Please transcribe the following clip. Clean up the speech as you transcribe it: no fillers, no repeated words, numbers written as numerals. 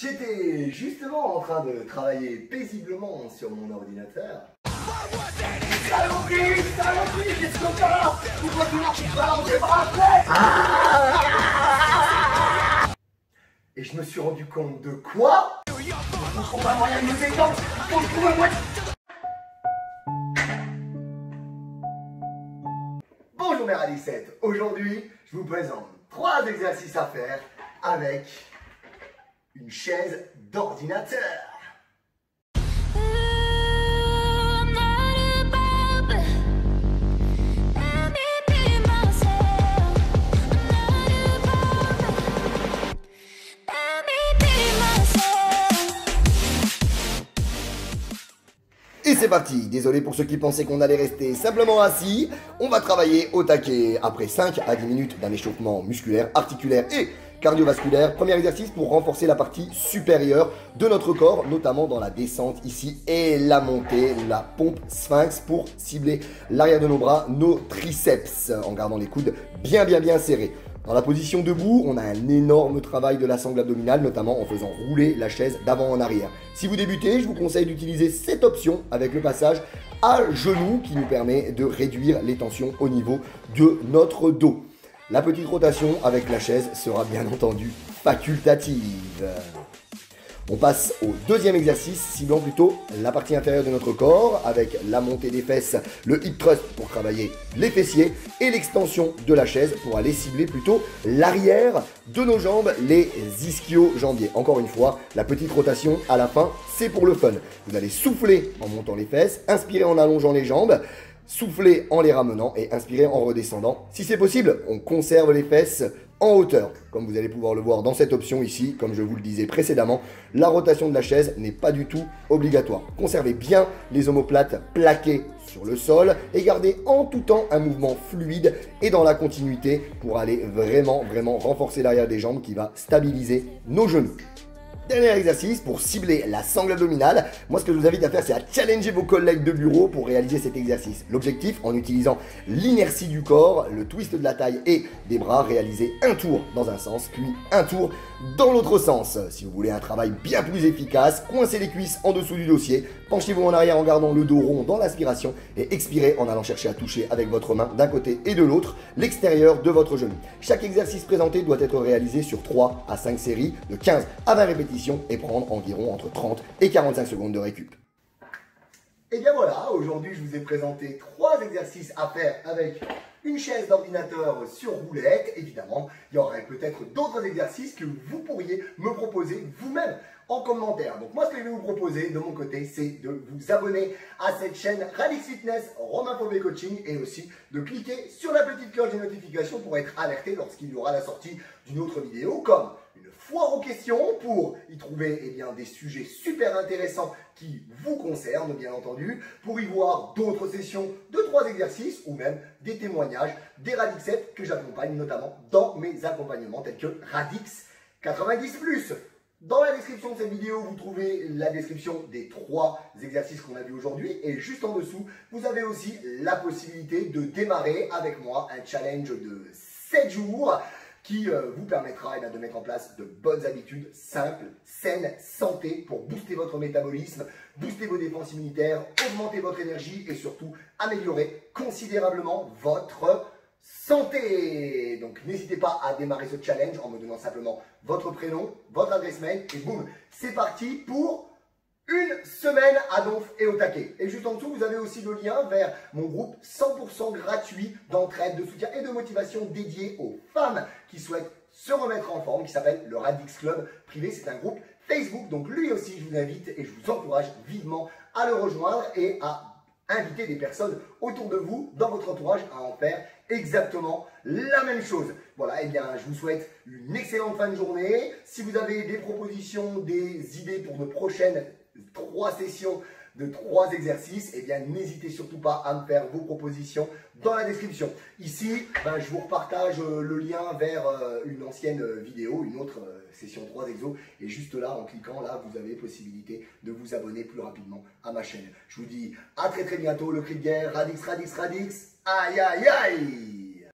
J'étais justement en train de travailler paisiblement sur mon ordinateur. Saloperie, qu'est-ce qu'on fait là? Pourquoi tu marches pas dans tes bras après? Et je me suis rendu compte de quoi? Je ne trouve pas moyen de me détendre, il faut trouver un moyen. Bonjour mes radicettes, aujourd'hui je vous présente 3 exercices à faire avec une chaise d'ordinateur. Et c'est parti, désolé pour ceux qui pensaient qu'on allait rester simplement assis, on va travailler au taquet après 5 à 10 minutes d'un échauffement musculaire, articulaire et cardiovasculaire. Premier exercice pour renforcer la partie supérieure de notre corps, notamment dans la descente ici et la montée, la pompe sphinx pour cibler l'arrière de nos bras, nos triceps, en gardant les coudes bien serrés. Dans la position debout, on a un énorme travail de la sangle abdominale, notamment en faisant rouler la chaise d'avant en arrière. Si vous débutez, je vous conseille d'utiliser cette option avec le passage à genoux qui nous permet de réduire les tensions au niveau de notre dos. La petite rotation avec la chaise sera bien entendu facultative. On passe au deuxième exercice, ciblant plutôt la partie inférieure de notre corps avec la montée des fesses, le hip thrust pour travailler les fessiers et l'extension de la chaise pour aller cibler plutôt l'arrière de nos jambes, les ischio-jambiers. Encore une fois, la petite rotation à la fin, c'est pour le fun. Vous allez souffler en montant les fesses, inspirer en allongeant les jambes, souffler en les ramenant et inspirer en redescendant. Si c'est possible, on conserve les fesses en hauteur. Comme vous allez pouvoir le voir dans cette option ici, comme je vous le disais précédemment, la rotation de la chaise n'est pas du tout obligatoire. Conservez bien les omoplates plaquées sur le sol et gardez en tout temps un mouvement fluide et dans la continuité pour aller vraiment renforcer l'arrière des jambes qui va stabiliser nos genoux. Dernier exercice pour cibler la sangle abdominale. Moi, ce que je vous invite à faire, c'est à challenger vos collègues de bureau pour réaliser cet exercice. L'objectif, en utilisant l'inertie du corps, le twist de la taille et des bras, réaliser un tour dans un sens, puis un tour dans l'autre sens. Si vous voulez un travail bien plus efficace, coincez les cuisses en dessous du dossier, penchez-vous en arrière en gardant le dos rond dans l'inspiration et expirez en allant chercher à toucher avec votre main d'un côté et de l'autre l'extérieur de votre genou. Chaque exercice présenté doit être réalisé sur 3 à 5 séries de 15 à 20 répétitions et prendre environ entre 30 et 45 secondes de récup. Et bien voilà, aujourd'hui je vous ai présenté 3 exercices à faire avec une chaise d'ordinateur sur roulette. Évidemment, il y aurait peut-être d'autres exercices que vous pourriez me proposer vous-même en commentaire. Donc moi, ce que je vais vous proposer de mon côté, c'est de vous abonner à cette chaîne Radix Fitness Romain Fauvet Coaching et aussi de cliquer sur la petite cloche des notifications pour être alerté lorsqu'il y aura la sortie d'une autre vidéo, comme une foire aux questions pour y trouver des sujets super intéressants qui vous concernent bien entendu, pour y voir d'autres sessions de 3 exercices ou même des témoignages des Radixettes que j'accompagne notamment dans mes accompagnements tels que Radix 90+. Dans la description de cette vidéo, vous trouvez la description des 3 exercices qu'on a vus aujourd'hui. Et juste en dessous, vous avez aussi la possibilité de démarrer avec moi un challenge de 7 jours qui vous permettra de mettre en place de bonnes habitudes simples, saines, santé pour booster votre métabolisme, booster vos défenses immunitaires, augmenter votre énergie et surtout améliorer considérablement votre santé. Donc n'hésitez pas à démarrer ce challenge en me donnant simplement votre prénom, votre adresse mail et boum, c'est parti pour une semaine à donf et au taquet. Et juste en dessous, vous avez aussi le lien vers mon groupe 100% gratuit d'entraide, de soutien et de motivation dédié aux femmes qui souhaitent se remettre en forme, qui s'appelle le Radix Club privé. C'est un groupe Facebook, donc lui aussi je vous invite et je vous encourage vivement à le rejoindre et à inviter des personnes autour de vous, dans votre entourage, à en faire exactement la même chose. Voilà, et bien je vous souhaite une excellente fin de journée. Si vous avez des propositions, des idées pour de prochaines 3 sessions de 3 exercices, et bien n'hésitez surtout pas à me faire vos propositions dans la description. Ici, je vous repartage le lien vers une ancienne vidéo, une autre session 3 exos, et juste là, en cliquant là, vous avez possibilité de vous abonner plus rapidement à ma chaîne. Je vous dis à très bientôt, le cri de guerre, Radix, Radix, Radix, aïe aïe aïe.